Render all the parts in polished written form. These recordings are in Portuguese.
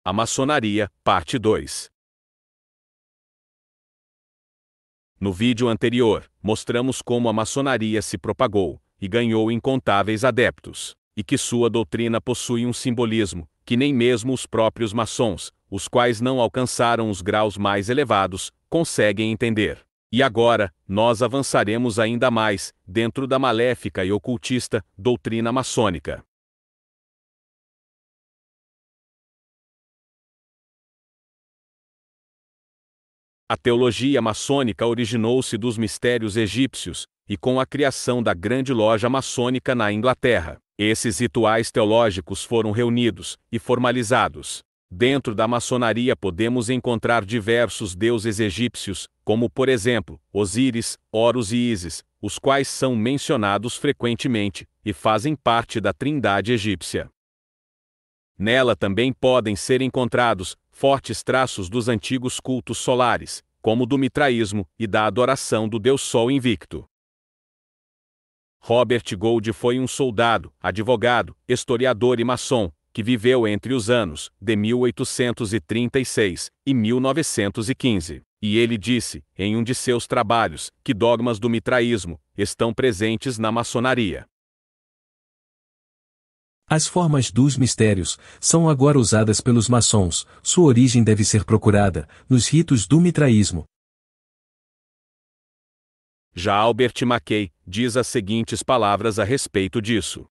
A maçonaria, parte 2. No vídeo anterior, mostramos como a maçonaria se propagou e ganhou incontáveis adeptos, e que sua doutrina possui um simbolismo que nem mesmo os próprios maçons, os quais não alcançaram os graus mais elevados, conseguem entender. E agora, nós avançaremos ainda mais, dentro da maléfica e ocultista doutrina maçônica. A teologia maçônica originou-se dos mistérios egípcios, e com a criação da grande loja maçônica na Inglaterra, esses rituais teológicos foram reunidos e formalizados. Dentro da maçonaria podemos encontrar diversos deuses egípcios, como por exemplo, Osíris, Horus e Ísis, os quais são mencionados frequentemente, e fazem parte da trindade egípcia. Nela também podem ser encontrados fortes traços dos antigos cultos solares, como do mitraísmo e da adoração do Deus Sol invicto. Robert Gould foi um soldado, advogado, historiador e maçom, que viveu entre os anos de 1836 e 1915, e ele disse, em um de seus trabalhos, que dogmas do mitraísmo estão presentes na maçonaria. As formas dos mistérios são agora usadas pelos maçons, sua origem deve ser procurada nos ritos do mitraísmo. Já Albert Mackay diz as seguintes palavras a respeito disso.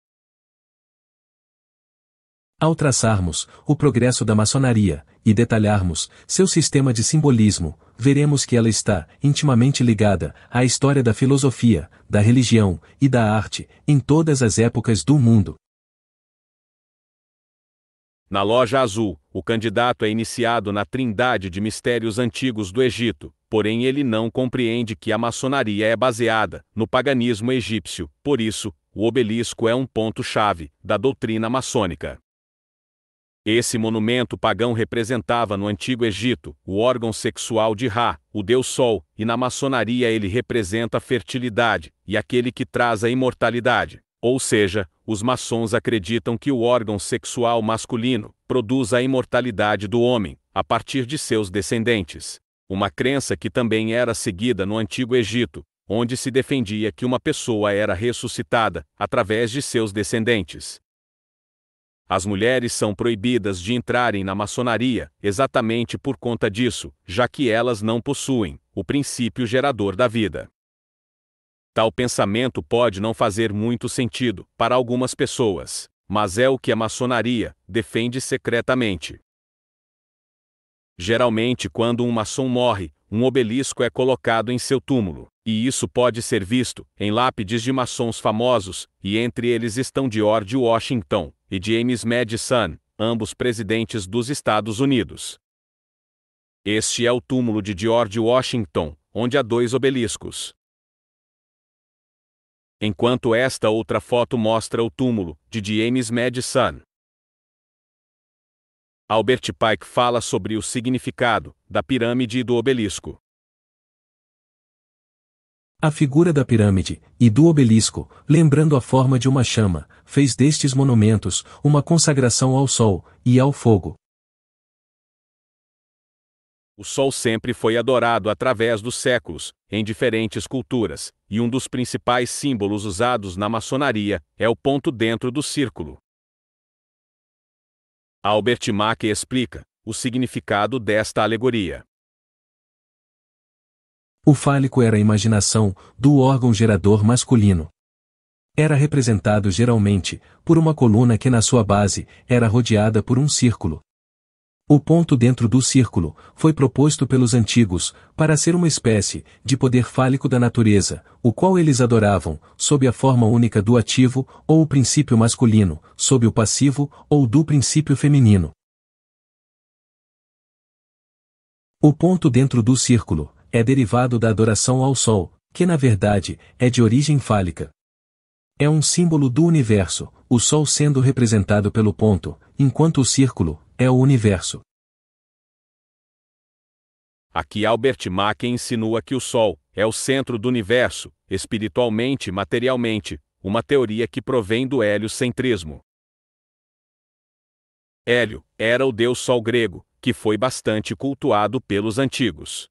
Ao traçarmos o progresso da maçonaria e detalharmos seu sistema de simbolismo, veremos que ela está intimamente ligada à história da filosofia, da religião e da arte em todas as épocas do mundo. Na loja azul, o candidato é iniciado na trindade de mistérios antigos do Egito, porém ele não compreende que a maçonaria é baseada no paganismo egípcio, por isso, o obelisco é um ponto-chave da doutrina maçônica. Esse monumento pagão representava no Antigo Egito o órgão sexual de Ra, o Deus Sol, e na maçonaria ele representa a fertilidade e aquele que traz a imortalidade. Ou seja, os maçons acreditam que o órgão sexual masculino produz a imortalidade do homem, a partir de seus descendentes. Uma crença que também era seguida no Antigo Egito, onde se defendia que uma pessoa era ressuscitada através de seus descendentes. As mulheres são proibidas de entrarem na maçonaria exatamente por conta disso, já que elas não possuem o princípio gerador da vida. Tal pensamento pode não fazer muito sentido para algumas pessoas, mas é o que a maçonaria defende secretamente. Geralmente, quando um maçom morre, um obelisco é colocado em seu túmulo, e isso pode ser visto em lápides de maçons famosos, e entre eles estão George Washington e James Madison, ambos presidentes dos Estados Unidos. Este é o túmulo de George Washington, onde há 2 obeliscos. Enquanto esta outra foto mostra o túmulo de James Madison. Albert Pike fala sobre o significado da pirâmide e do obelisco. A figura da pirâmide e do obelisco, lembrando a forma de uma chama, fez destes monumentos uma consagração ao sol e ao fogo. O sol sempre foi adorado através dos séculos, em diferentes culturas, e um dos principais símbolos usados na maçonaria é o ponto dentro do círculo. Albert Mackay explica o significado desta alegoria. O fálico era a imaginação do órgão gerador masculino. Era representado geralmente por uma coluna que na sua base era rodeada por um círculo. O ponto dentro do círculo foi proposto pelos antigos para ser uma espécie de poder fálico da natureza, o qual eles adoravam, sob a forma única do ativo ou o princípio masculino, sob o passivo ou do princípio feminino. O ponto dentro do círculo é derivado da adoração ao Sol, que na verdade é de origem fálica. É um símbolo do universo, o Sol sendo representado pelo ponto, enquanto o círculo é o universo. Aqui Albert Mackay insinua que o Sol é o centro do universo, espiritualmente e materialmente, uma teoria que provém do heliocentrismo. Hélio era o deus Sol grego, que foi bastante cultuado pelos antigos.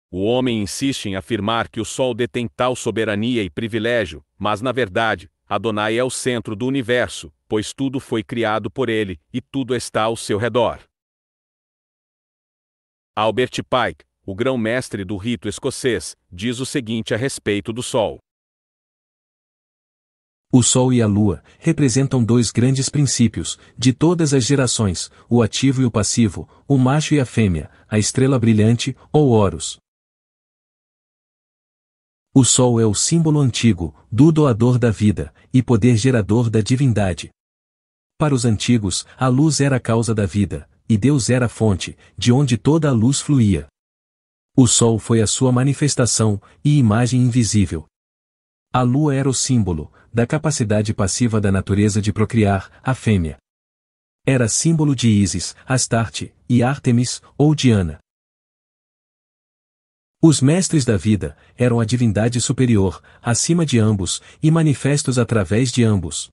O homem insiste em afirmar que o Sol detém tal soberania e privilégio, mas na verdade, Adonai é o centro do universo, pois tudo foi criado por ele, e tudo está ao seu redor. Albert Pike, o grão-mestre do rito escocês, diz o seguinte a respeito do Sol. O Sol e a Lua representam dois grandes princípios, de todas as gerações, o ativo e o passivo, o macho e a fêmea, a estrela brilhante, ou Horus. O Sol é o símbolo antigo, do doador da vida, e poder gerador da divindade. Para os antigos, a luz era a causa da vida, e Deus era a fonte, de onde toda a luz fluía. O Sol foi a sua manifestação, e imagem invisível. A Lua era o símbolo, da capacidade passiva da natureza de procriar, a fêmea. Era símbolo de Ísis, Astarte, e Ártemis, ou Diana. Os mestres da vida eram a divindade superior, acima de ambos, e manifestos através de ambos.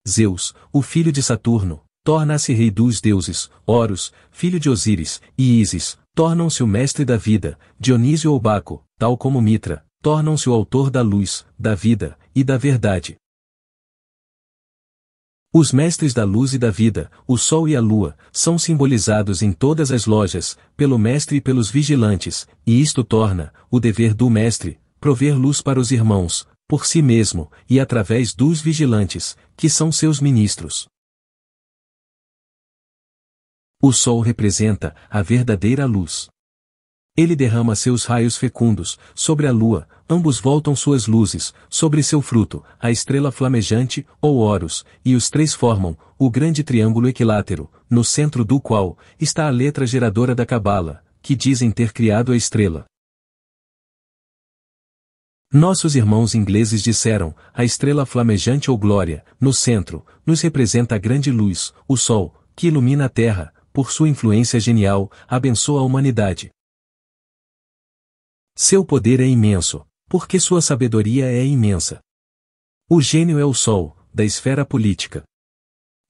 Zeus, o filho de Saturno, torna-se rei dos deuses, Horus, filho de Osíris, e Ísis, tornam-se o mestre da vida, Dionísio ou Baco, tal como Mitra, tornam-se o autor da luz, da vida, e da verdade. Os mestres da luz e da vida, o Sol e a Lua, são simbolizados em todas as lojas, pelo mestre e pelos vigilantes, e isto torna, o dever do mestre, prover luz para os irmãos, por si mesmo, e através dos vigilantes, que são seus ministros. O Sol representa a verdadeira luz. Ele derrama seus raios fecundos sobre a Lua, ambos voltam suas luzes sobre seu fruto, a estrela flamejante, ou Horus, e os três formam o grande triângulo equilátero, no centro do qual está a letra geradora da Cabala, que dizem ter criado a estrela. Nossos irmãos ingleses disseram, a estrela flamejante ou glória, no centro, nos representa a grande luz, o Sol, que ilumina a Terra, por sua influência genial, abençoa a humanidade. Seu poder é imenso, porque sua sabedoria é imensa. O gênio é o Sol, da esfera política.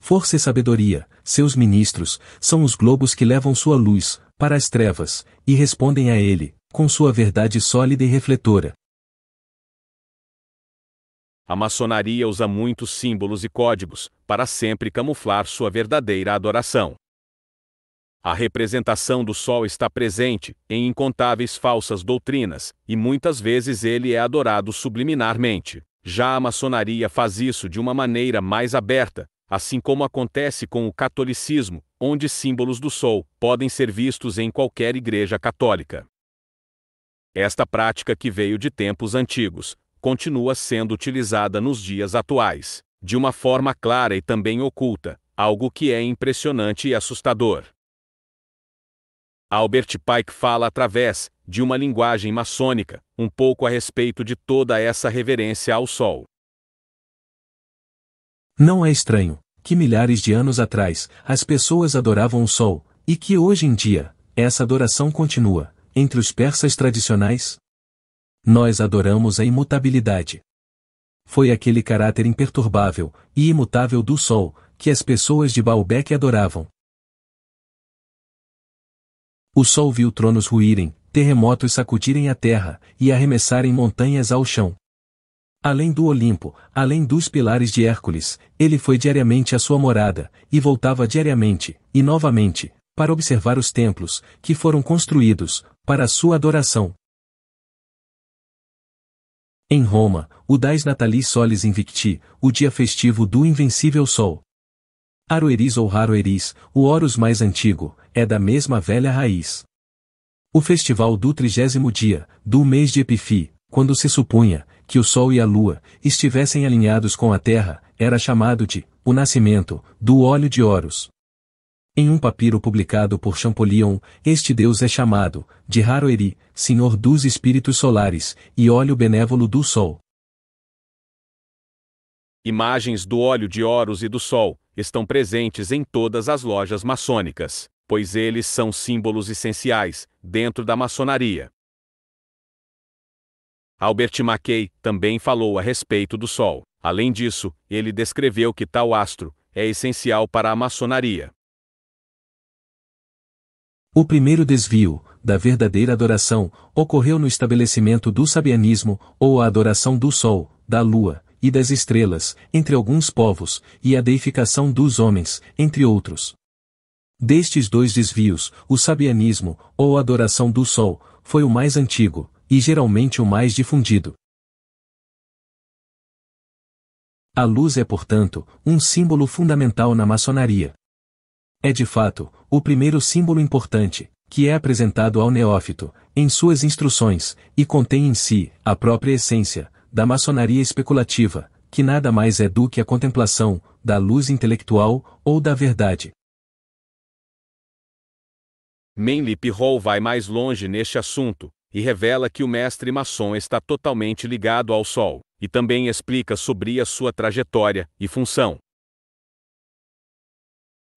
Força e sabedoria, seus ministros, são os globos que levam sua luz para as trevas, e respondem a ele, com sua verdade sólida e refletora. A maçonaria usa muitos símbolos e códigos, para sempre camuflar sua verdadeira adoração. A representação do Sol está presente em incontáveis falsas doutrinas, e muitas vezes ele é adorado subliminarmente. Já a maçonaria faz isso de uma maneira mais aberta, assim como acontece com o catolicismo, onde símbolos do Sol podem ser vistos em qualquer igreja católica. Esta prática, que veio de tempos antigos, continua sendo utilizada nos dias atuais, de uma forma clara e também oculta, algo que é impressionante e assustador. Albert Pike fala através de uma linguagem maçônica, um pouco a respeito de toda essa reverência ao Sol. Não é estranho que milhares de anos atrás as pessoas adoravam o Sol, e que hoje em dia essa adoração continua entre os persas tradicionais. Nós adoramos a imutabilidade. Foi aquele caráter imperturbável e imutável do Sol que as pessoas de Baalbek adoravam. O Sol viu tronos ruírem, terremotos sacudirem a terra, e arremessarem montanhas ao chão. Além do Olimpo, além dos pilares de Hércules, ele foi diariamente à sua morada, e voltava diariamente, e novamente, para observar os templos, que foram construídos, para a sua adoração. Em Roma, o Dies Natalis Solis Invicti, o dia festivo do invencível Sol. Aroeris ou Haroeris, o Horus mais antigo, é da mesma velha raiz. O festival do 30º dia, do mês de Epifi, quando se supunha que o Sol e a Lua estivessem alinhados com a Terra, era chamado de o nascimento do óleo de Horus. Em um papiro publicado por Champollion, este deus é chamado de Haroeri, senhor dos espíritos solares, e óleo benévolo do Sol. Imagens do óleo de Horus e do Sol estão presentes em todas as lojas maçônicas, pois eles são símbolos essenciais dentro da maçonaria. Albert Mackay também falou a respeito do Sol. Além disso, ele descreveu que tal astro é essencial para a maçonaria. O primeiro desvio, da verdadeira adoração, ocorreu no estabelecimento do sabianismo, ou a adoração do sol, da lua, e das estrelas, entre alguns povos, e a deificação dos homens, entre outros. Destes dois desvios, o sabianismo, ou adoração do sol, foi o mais antigo, e geralmente o mais difundido. A luz é, portanto, um símbolo fundamental na maçonaria. É de fato, o primeiro símbolo importante, que é apresentado ao neófito, em suas instruções, e contém em si, a própria essência, da maçonaria especulativa, que nada mais é do que a contemplação, da luz intelectual, ou da verdade. Manly Hall vai mais longe neste assunto, e revela que o mestre maçom está totalmente ligado ao Sol, e também explica sobre a sua trajetória e função.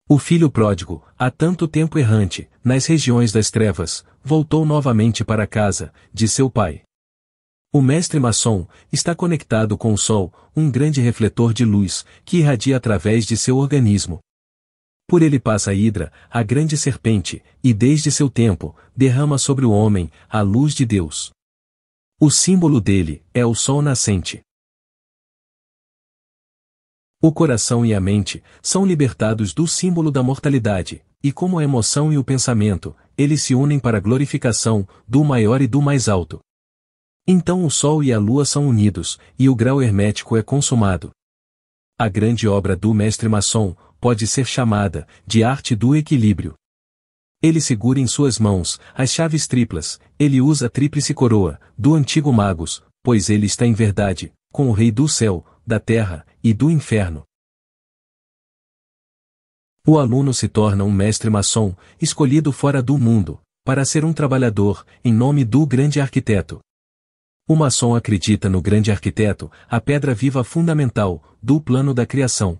O filho pródigo, há tanto tempo errante, nas regiões das trevas, voltou novamente para a casa, de seu pai. O mestre maçom está conectado com o Sol, um grande refletor de luz, que irradia através de seu organismo. Por ele passa a Hidra, a grande serpente, e desde seu tempo, derrama sobre o homem a luz de Deus. O símbolo dele é o sol nascente. O coração e a mente são libertados do símbolo da mortalidade, e como a emoção e o pensamento, eles se unem para a glorificação do maior e do mais alto. Então o sol e a lua são unidos, e o grau hermético é consumado. A grande obra do mestre maçom pode ser chamada de arte do equilíbrio. Ele segura em suas mãos as chaves triplas, ele usa a tríplice coroa do antigo Magus, pois ele está em verdade com o Rei do céu, da terra e do inferno. O aluno se torna um mestre maçom, escolhido fora do mundo, para ser um trabalhador, em nome do grande arquiteto. O maçom acredita no grande arquiteto, a pedra viva fundamental do plano da criação.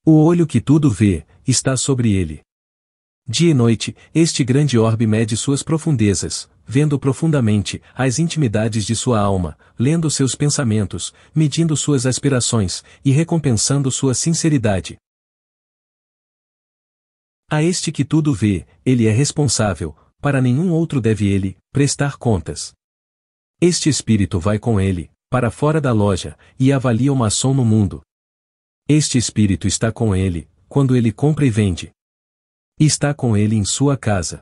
O olho que tudo vê, está sobre ele. Dia e noite, este grande orbe mede suas profundezas, vendo profundamente as intimidades de sua alma, lendo seus pensamentos, medindo suas aspirações, e recompensando sua sinceridade. A este que tudo vê, ele é responsável, para nenhum outro deve ele prestar contas. Este espírito vai com ele, para fora da loja, e avalia o maçom no mundo. Este espírito está com ele, quando ele compra e vende. Está com ele em sua casa.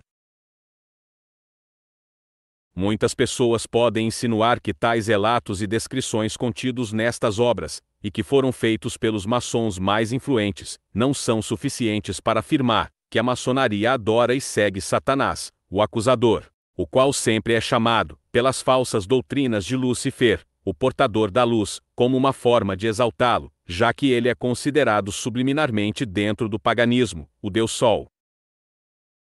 Muitas pessoas podem insinuar que tais relatos e descrições contidos nestas obras, e que foram feitos pelos maçons mais influentes, não são suficientes para afirmar que a maçonaria adora e segue Satanás, o acusador, o qual sempre é chamado, pelas falsas doutrinas de Lúcifer, o portador da luz, como uma forma de exaltá-lo, já que ele é considerado subliminarmente dentro do paganismo, o Deus Sol.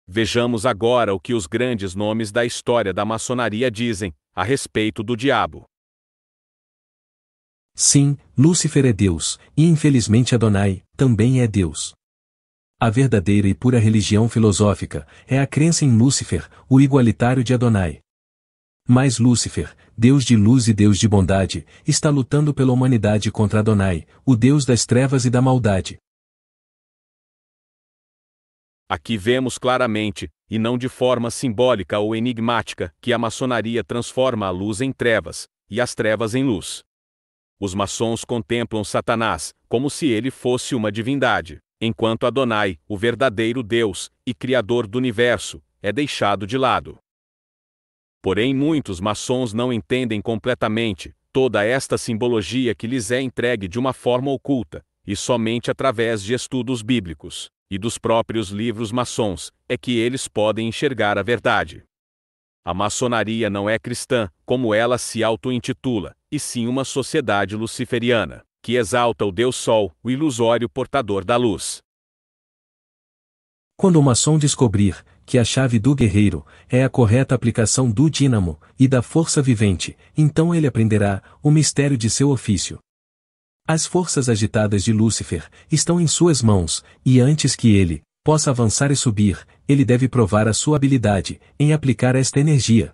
Vejamos agora o que os grandes nomes da história da maçonaria dizem a respeito do diabo. Sim, Lúcifer é Deus, e infelizmente Adonai também é Deus. A verdadeira e pura religião filosófica é a crença em Lúcifer, o igualitário de Adonai. Mas Lúcifer, Deus de luz e Deus de bondade, está lutando pela humanidade contra Adonai, o Deus das trevas e da maldade. Aqui vemos claramente, e não de forma simbólica ou enigmática, que a maçonaria transforma a luz em trevas, e as trevas em luz. Os maçons contemplam Satanás, como se ele fosse uma divindade, enquanto Adonai, o verdadeiro Deus, e Criador do universo, é deixado de lado. Porém muitos maçons não entendem completamente toda esta simbologia que lhes é entregue de uma forma oculta, e somente através de estudos bíblicos e dos próprios livros maçons é que eles podem enxergar a verdade. A maçonaria não é cristã, como ela se auto-intitula, e sim uma sociedade luciferiana, que exalta o Deus Sol, o ilusório portador da luz. Quando o maçom descobrir que a chave do guerreiro é a correta aplicação do dínamo e da força vivente, então ele aprenderá o mistério de seu ofício. As forças agitadas de Lúcifer estão em suas mãos, e antes que ele possa avançar e subir, ele deve provar a sua habilidade em aplicar esta energia.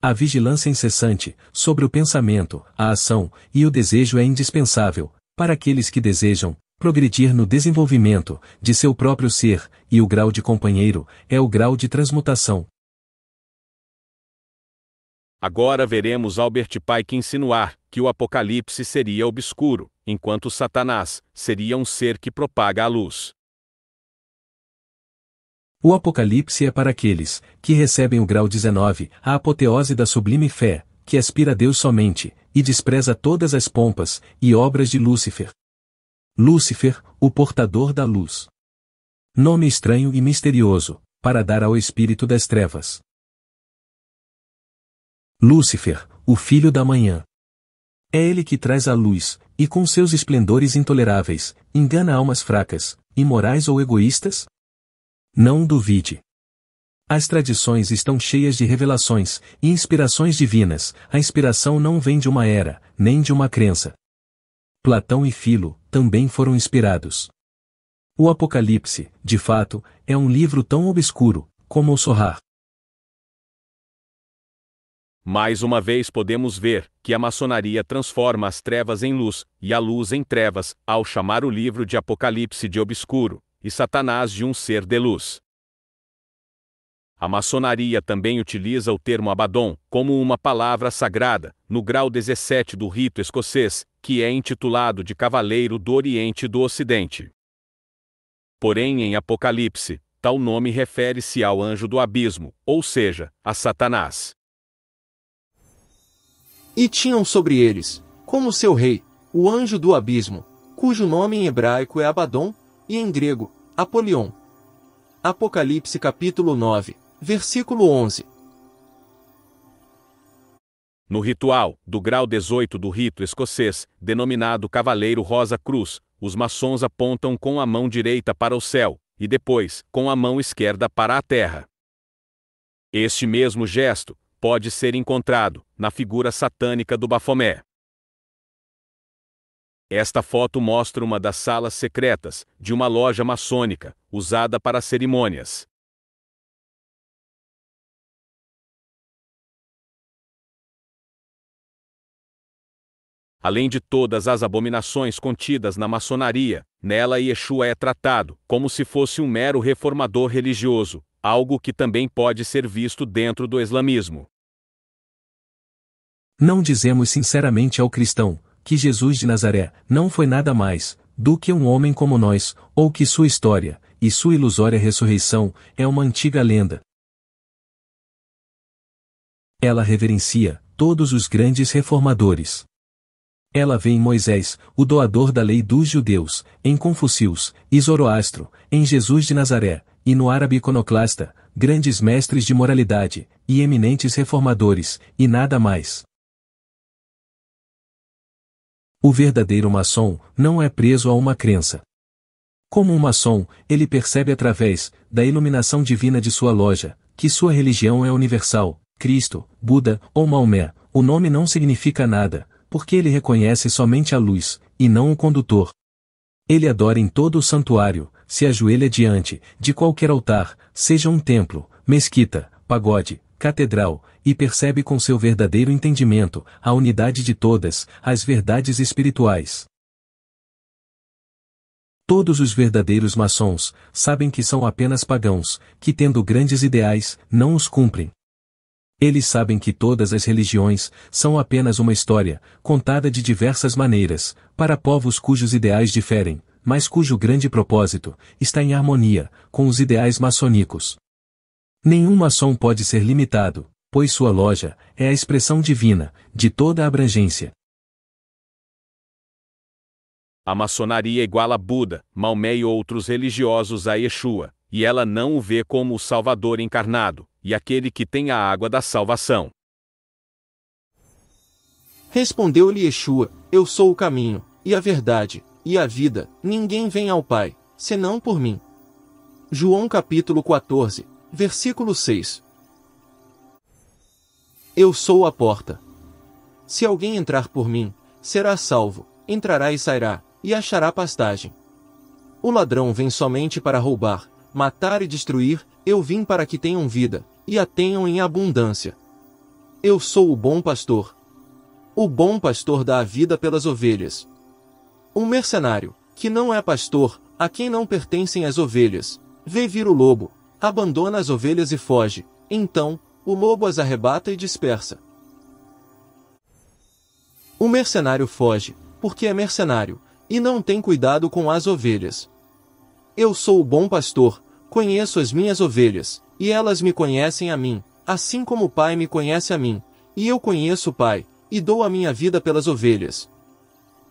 A vigilância incessante sobre o pensamento, a ação e o desejo é indispensável, Para aqueles que desejam progredir no desenvolvimento de seu próprio ser, e o grau de companheiro é o grau de transmutação. Agora veremos Albert Pike insinuar que o Apocalipse seria obscuro, enquanto Satanás seria um ser que propaga a luz. O Apocalipse é para aqueles que recebem o grau 19, a apoteose da sublime fé, que aspira a Deus somente, e despreza todas as pompas e obras de Lúcifer. Lúcifer, o portador da luz. Nome estranho e misterioso, para dar ao espírito das trevas. Lúcifer, o filho da manhã. É ele que traz a luz, e com seus esplendores intoleráveis, engana almas fracas, imorais ou egoístas? Não duvide. As tradições estão cheias de revelações e inspirações divinas. A inspiração não vem de uma era, nem de uma crença. Platão e Filo também foram inspirados. O Apocalipse, de fato, é um livro tão obscuro como o Sorrar. Mais uma vez podemos ver que a maçonaria transforma as trevas em luz, e a luz em trevas, ao chamar o livro de Apocalipse de obscuro, e Satanás de um ser de luz. A maçonaria também utiliza o termo Abaddon como uma palavra sagrada, no grau 17 do rito escocês, que é intitulado de Cavaleiro do Oriente e do Ocidente. Porém, em Apocalipse, tal nome refere-se ao anjo do abismo, ou seja, a Satanás. E tinham sobre eles, como seu rei, o anjo do abismo, cujo nome em hebraico é Abaddon, e em grego, Apolion. Apocalipse capítulo 9, versículo 11. No ritual, do grau 18 do rito escocês, denominado Cavaleiro Rosa Cruz, os maçons apontam com a mão direita para o céu, e depois, com a mão esquerda para a terra. Este mesmo gesto pode ser encontrado na figura satânica do Bafomé. Esta foto mostra uma das salas secretas de uma loja maçônica, usada para cerimônias. Além de todas as abominações contidas na maçonaria, nela Yeshua é tratado como se fosse um mero reformador religioso, algo que também pode ser visto dentro do islamismo. Não dizemos sinceramente ao cristão que Jesus de Nazaré não foi nada mais do que um homem como nós, ou que sua história e sua ilusória ressurreição é uma antiga lenda. Ela reverencia todos os grandes reformadores. Ela vê em Moisés, o doador da lei dos judeus, em Confúcius e Zoroastro, em Jesus de Nazaré, e no árabe iconoclasta, grandes mestres de moralidade, e eminentes reformadores, e nada mais. O verdadeiro maçom não é preso a uma crença. Como um maçom, ele percebe através da iluminação divina de sua loja, que sua religião é universal, Cristo, Buda ou Maomé. O nome não significa nada, porque ele reconhece somente a luz, e não o condutor. Ele adora em todo o santuário, se ajoelha diante de qualquer altar, seja um templo, mesquita, pagode, catedral, e percebe com seu verdadeiro entendimento a unidade de todas as verdades espirituais. Todos os verdadeiros maçons sabem que são apenas pagãos, que tendo grandes ideais, não os cumprem. Eles sabem que todas as religiões são apenas uma história, contada de diversas maneiras, para povos cujos ideais diferem, mas cujo grande propósito está em harmonia com os ideais maçônicos. Nenhum maçom pode ser limitado, pois sua loja é a expressão divina de toda a abrangência. A maçonaria iguala Buda, Maomé e outros religiosos a Yeshua, e ela não o vê como o Salvador encarnado, e aquele que tem a água da salvação. Respondeu-lhe Yeshua, eu sou o caminho, e a verdade, e a vida, ninguém vem ao Pai, senão por mim. João capítulo 14, versículo 6. Eu sou a porta. Se alguém entrar por mim, será salvo, entrará e sairá, e achará pastagem. O ladrão vem somente para roubar, matar e destruir, eu vim para que tenham vida, e a tenham em abundância. Eu sou o bom pastor. O bom pastor dá a vida pelas ovelhas. Um mercenário, que não é pastor, a quem não pertencem as ovelhas, vê vir o lobo, abandona as ovelhas e foge, então, o lobo as arrebata e dispersa. O mercenário foge, porque é mercenário, e não tem cuidado com as ovelhas. Eu sou o bom pastor, conheço as minhas ovelhas, e elas me conhecem a mim, assim como o Pai me conhece a mim, e eu conheço o Pai, e dou a minha vida pelas ovelhas.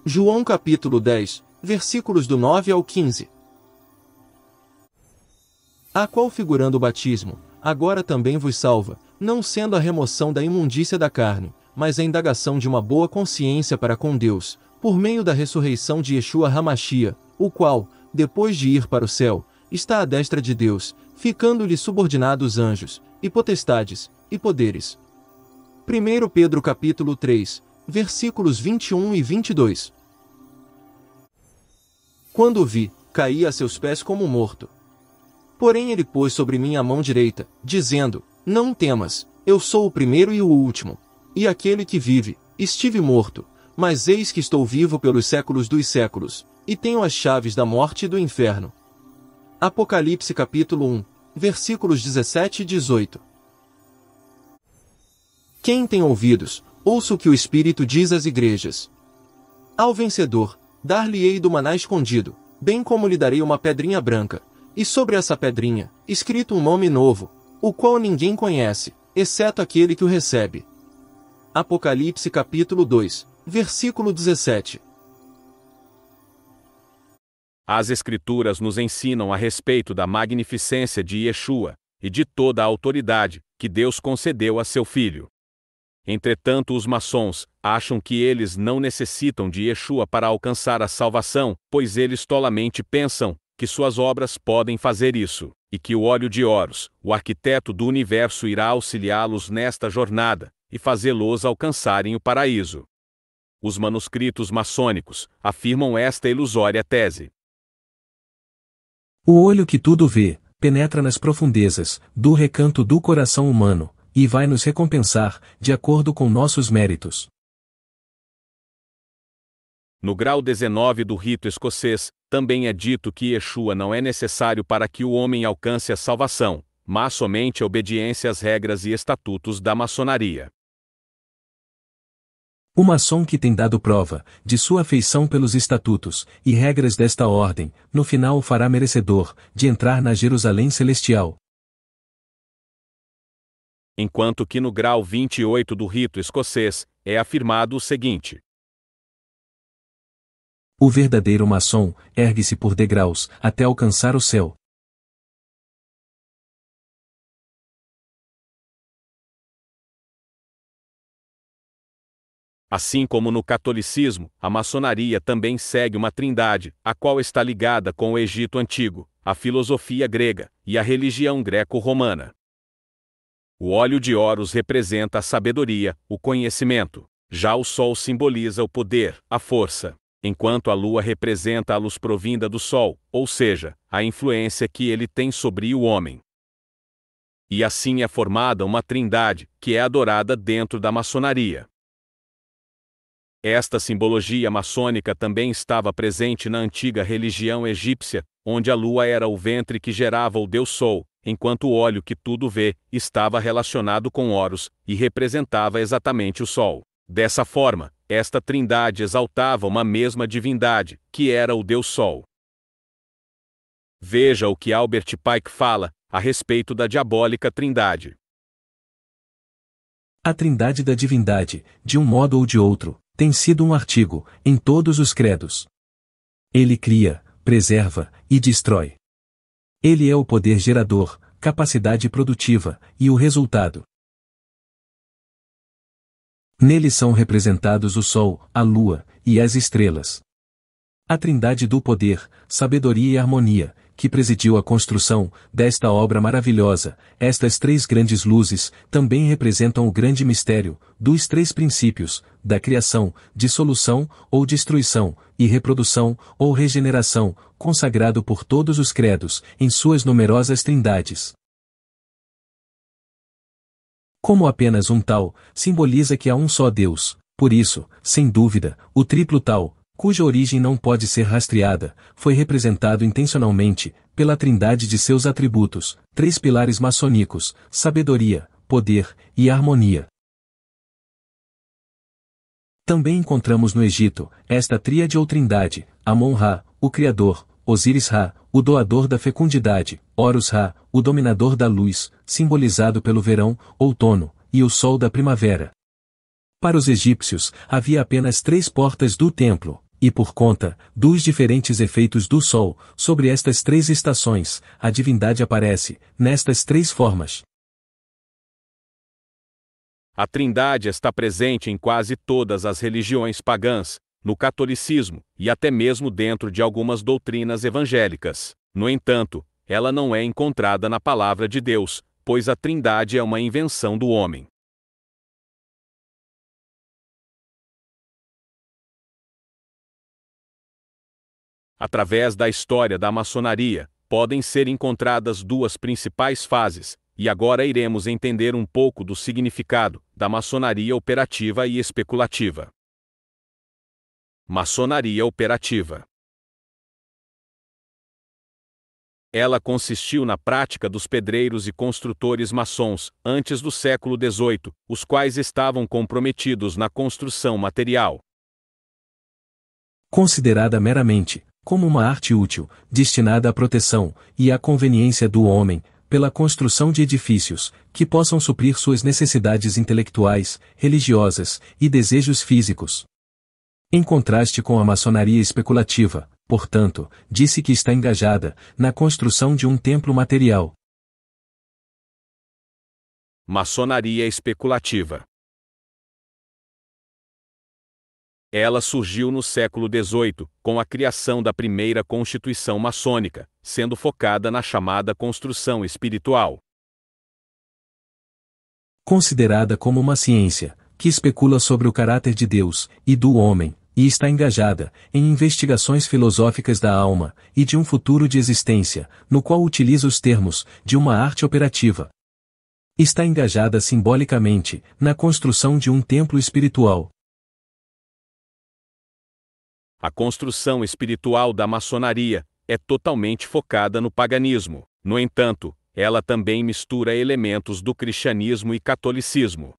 João capítulo 10, versículos do 9 ao 15. A qual figurando o batismo, agora também vos salva, não sendo a remoção da imundícia da carne, mas a indagação de uma boa consciência para com Deus, por meio da ressurreição de Yeshua HaMashiach, o qual, depois de ir para o céu, está à destra de Deus, ficando-lhe subordinados anjos, e potestades, e poderes. 1 Pedro capítulo 3, versículos 21 e 22. Quando o vi, caí a seus pés como morto. Porém ele pôs sobre mim a mão direita, dizendo, não temas, eu sou o primeiro e o último, e aquele que vive. Estive morto, mas eis que estou vivo pelos séculos dos séculos, e tenho as chaves da morte e do inferno. Apocalipse capítulo 1, versículos 17 e 18. Quem tem ouvidos, ouça o que o Espírito diz às igrejas. Ao vencedor, dar-lhe-ei do maná escondido, bem como lhe darei uma pedrinha branca, e sobre essa pedrinha, escrito um nome novo, o qual ninguém conhece, exceto aquele que o recebe. Apocalipse capítulo 2, versículo 17. As Escrituras nos ensinam a respeito da magnificência de Yeshua, e de toda a autoridade que Deus concedeu a seu Filho. Entretanto, os maçons acham que eles não necessitam de Yeshua para alcançar a salvação, pois eles tolamente pensam que suas obras podem fazer isso, e que o óleo de Horus, o arquiteto do universo, irá auxiliá-los nesta jornada, e fazê-los alcançarem o paraíso. Os manuscritos maçônicos afirmam esta ilusória tese. O olho que tudo vê, penetra nas profundezas do recanto do coração humano, e vai nos recompensar, de acordo com nossos méritos. No grau 19 do rito escocês, também é dito que Yeshua não é necessário para que o homem alcance a salvação, mas somente a obediência às regras e estatutos da maçonaria. O maçom que tem dado prova de sua afeição pelos estatutos e regras desta ordem, no final o fará merecedor de entrar na Jerusalém celestial. Enquanto que no grau 28 do rito escocês, é afirmado o seguinte: o verdadeiro maçom ergue-se por degraus até alcançar o céu. Assim como no catolicismo, a maçonaria também segue uma trindade, a qual está ligada com o Egito Antigo, a filosofia grega e a religião greco-romana. O óleo de Horus representa a sabedoria, o conhecimento. Já o sol simboliza o poder, a força, enquanto a lua representa a luz provinda do sol, ou seja, a influência que ele tem sobre o homem. E assim é formada uma trindade, que é adorada dentro da maçonaria. Esta simbologia maçônica também estava presente na antiga religião egípcia, onde a lua era o ventre que gerava o deus Sol, enquanto o óleo que tudo vê estava relacionado com Horus e representava exatamente o Sol. Dessa forma, esta trindade exaltava uma mesma divindade, que era o deus Sol. Veja o que Albert Pike fala a respeito da diabólica trindade. A trindade da divindade, de um modo ou de outro, tem sido um artigo em todos os credos. Ele cria, preserva e destrói. Ele é o poder gerador, capacidade produtiva e o resultado. Nele são representados o Sol, a Lua e as estrelas. A trindade do poder, sabedoria e harmonia, que presidiu a construção desta obra maravilhosa, estas três grandes luzes, também representam o grande mistério dos três princípios, da criação, dissolução ou destruição, e reprodução ou regeneração, consagrado por todos os credos, em suas numerosas trindades. Como apenas um tal, simboliza que há um só Deus, por isso, sem dúvida, o triplo tal, cuja origem não pode ser rastreada, foi representado intencionalmente, pela trindade de seus atributos, 3 pilares maçônicos: sabedoria, poder e harmonia. Também encontramos no Egito, esta tríade ou trindade: Amon-Ra, o Criador; Osíris-Ra, o doador da fecundidade; Horus-Ra, o dominador da luz, simbolizado pelo verão, outono, e o sol da primavera. Para os egípcios, havia apenas 3 portas do templo, e por conta dos diferentes efeitos do sol sobre estas 3 estações, a divindade aparece nestas 3 formas. A Trindade está presente em quase todas as religiões pagãs, no catolicismo, e até mesmo dentro de algumas doutrinas evangélicas. No entanto, ela não é encontrada na Palavra de Deus, pois a Trindade é uma invenção do homem. Através da história da maçonaria, podem ser encontradas 2 principais fases, e agora iremos entender um pouco do significado da maçonaria operativa e especulativa. Maçonaria operativa. Ela consistiu na prática dos pedreiros e construtores maçons, antes do século XVIII, os quais estavam comprometidos na construção material. Considerada meramente como uma arte útil, destinada à proteção e à conveniência do homem, pela construção de edifícios, que possam suprir suas necessidades intelectuais, religiosas e desejos físicos. Em contraste com a maçonaria especulativa, portanto, disse que está engajada na construção de um templo material. Maçonaria especulativa. Ela surgiu no século XVIII, com a criação da primeira Constituição maçônica, sendo focada na chamada construção espiritual. Considerada como uma ciência, que especula sobre o caráter de Deus e do homem, e está engajada em investigações filosóficas da alma e de um futuro de existência, no qual utiliza os termos de uma arte operativa. Está engajada simbolicamente na construção de um templo espiritual. A construção espiritual da maçonaria é totalmente focada no paganismo. No entanto, ela também mistura elementos do cristianismo e catolicismo.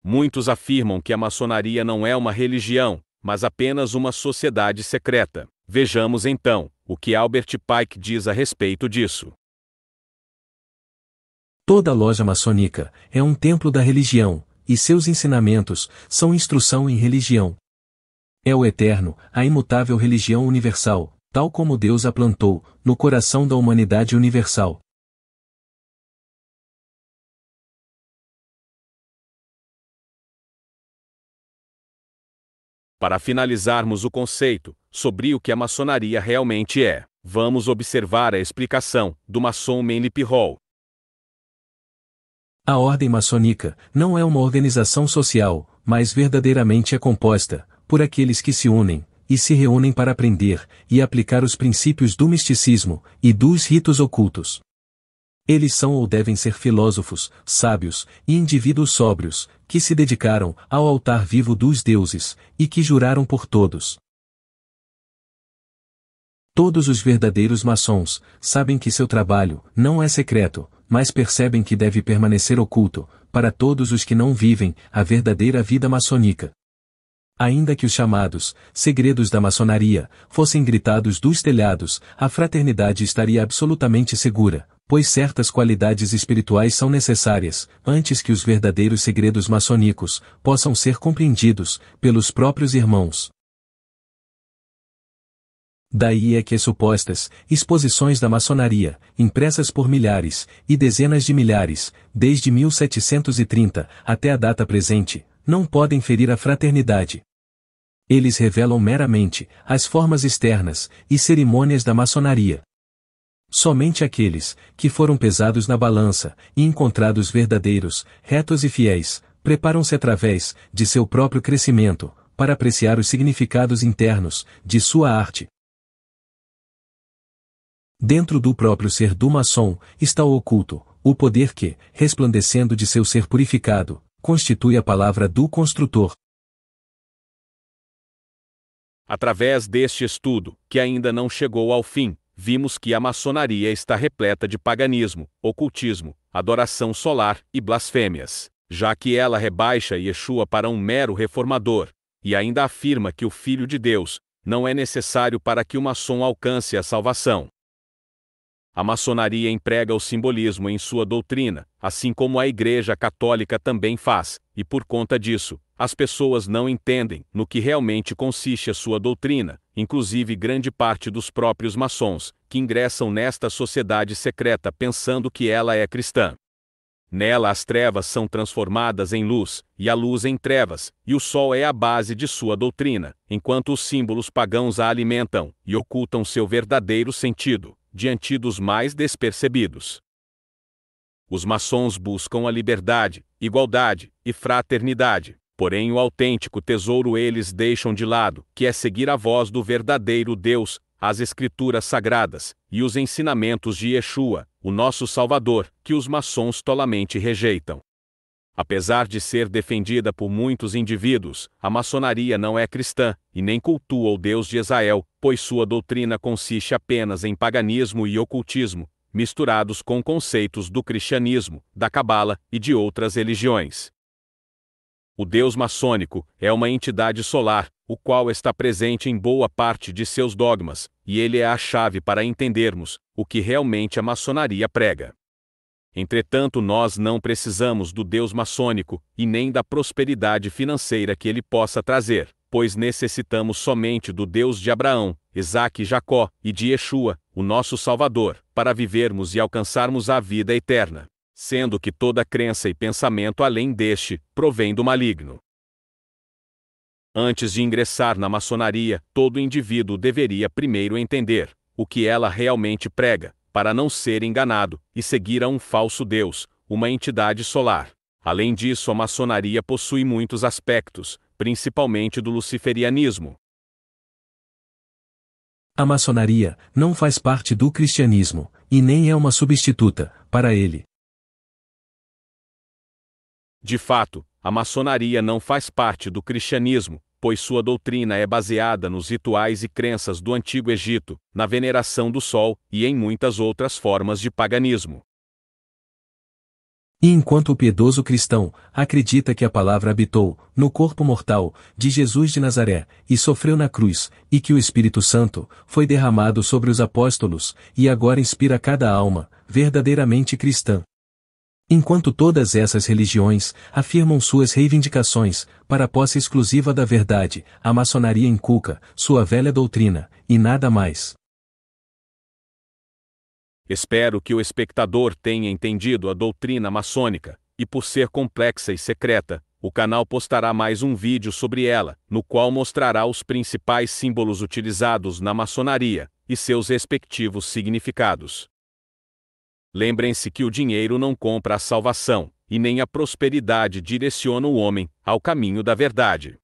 Muitos afirmam que a maçonaria não é uma religião, mas apenas uma sociedade secreta. Vejamos então o que Albert Pike diz a respeito disso. Toda loja maçônica é um templo da religião, e seus ensinamentos são instrução em religião. É o eterno, a imutável religião universal, tal como Deus a plantou no coração da humanidade universal. Para finalizarmos o conceito sobre o que a maçonaria realmente é, vamos observar a explicação do maçom Manly Hall. A ordem maçônica não é uma organização social, mas verdadeiramente é composta por aqueles que se unem e se reúnem para aprender e aplicar os princípios do misticismo e dos ritos ocultos. Eles são ou devem ser filósofos, sábios e indivíduos sóbrios, que se dedicaram ao altar vivo dos deuses e que juraram por todos. Todos os verdadeiros maçons sabem que seu trabalho não é secreto, mas percebem que deve permanecer oculto para todos os que não vivem a verdadeira vida maçônica. Ainda que os chamados segredos da maçonaria fossem gritados dos telhados, a fraternidade estaria absolutamente segura, pois certas qualidades espirituais são necessárias antes que os verdadeiros segredos maçônicos possam ser compreendidos pelos próprios irmãos. Daí é que as supostas exposições da maçonaria, impressas por milhares e dezenas de milhares, desde 1730 até a data presente, não podem ferir a fraternidade. Eles revelam meramente as formas externas e cerimônias da maçonaria. Somente aqueles que foram pesados na balança e encontrados verdadeiros, retos e fiéis, preparam-se através de seu próprio crescimento para apreciar os significados internos de sua arte. Dentro do próprio ser do maçom, está oculto o poder que, resplandecendo de seu ser purificado, constitui a palavra do construtor. Através deste estudo, que ainda não chegou ao fim, vimos que a maçonaria está repleta de paganismo, ocultismo, adoração solar e blasfêmias, já que ela rebaixa Yeshua para um mero reformador, e ainda afirma que o Filho de Deus não é necessário para que o maçom alcance a salvação. A maçonaria emprega o simbolismo em sua doutrina, assim como a Igreja Católica também faz, e por conta disso, as pessoas não entendem no que realmente consiste a sua doutrina, inclusive grande parte dos próprios maçons, que ingressam nesta sociedade secreta pensando que ela é cristã. Nela as trevas são transformadas em luz, e a luz em trevas, e o sol é a base de sua doutrina, enquanto os símbolos pagãos a alimentam e ocultam seu verdadeiro sentido diante dos mais despercebidos. Os maçons buscam a liberdade, igualdade e fraternidade, porém o autêntico tesouro eles deixam de lado, que é seguir a voz do verdadeiro Deus, as escrituras sagradas, e os ensinamentos de Yeshua, o nosso Salvador, que os maçons tolamente rejeitam. Apesar de ser defendida por muitos indivíduos, a maçonaria não é cristã, e nem cultua o Deus de Israel, pois sua doutrina consiste apenas em paganismo e ocultismo, misturados com conceitos do cristianismo, da cabala e de outras religiões. O Deus maçônico é uma entidade solar, o qual está presente em boa parte de seus dogmas, e ele é a chave para entendermos o que realmente a maçonaria prega. Entretanto, nós não precisamos do Deus maçônico, e nem da prosperidade financeira que ele possa trazer, pois necessitamos somente do Deus de Abraão, Isaque e Jacó, e de Yeshua, o nosso Salvador, para vivermos e alcançarmos a vida eterna, sendo que toda crença e pensamento além deste, provém do maligno. Antes de ingressar na maçonaria, todo indivíduo deveria primeiro entender o que ela realmente prega, para não ser enganado e seguir a um falso Deus, uma entidade solar. Além disso, a maçonaria possui muitos aspectos, principalmente do luciferianismo. A maçonaria não faz parte do cristianismo, e nem é uma substituta para ele. De fato, a maçonaria não faz parte do cristianismo, pois sua doutrina é baseada nos rituais e crenças do Antigo Egito, na veneração do sol e em muitas outras formas de paganismo. E enquanto o piedoso cristão acredita que a palavra habitou no corpo mortal de Jesus de Nazaré e sofreu na cruz, e que o Espírito Santo foi derramado sobre os apóstolos e agora inspira cada alma verdadeiramente cristã. Enquanto todas essas religiões afirmam suas reivindicações para a posse exclusiva da verdade, a maçonaria inculca sua velha doutrina, e nada mais. Espero que o espectador tenha entendido a doutrina maçônica, e por ser complexa e secreta, o canal postará mais um vídeo sobre ela, no qual mostrará os principais símbolos utilizados na maçonaria, e seus respectivos significados. Lembrem-se que o dinheiro não compra a salvação, e nem a prosperidade direciona o homem ao caminho da verdade.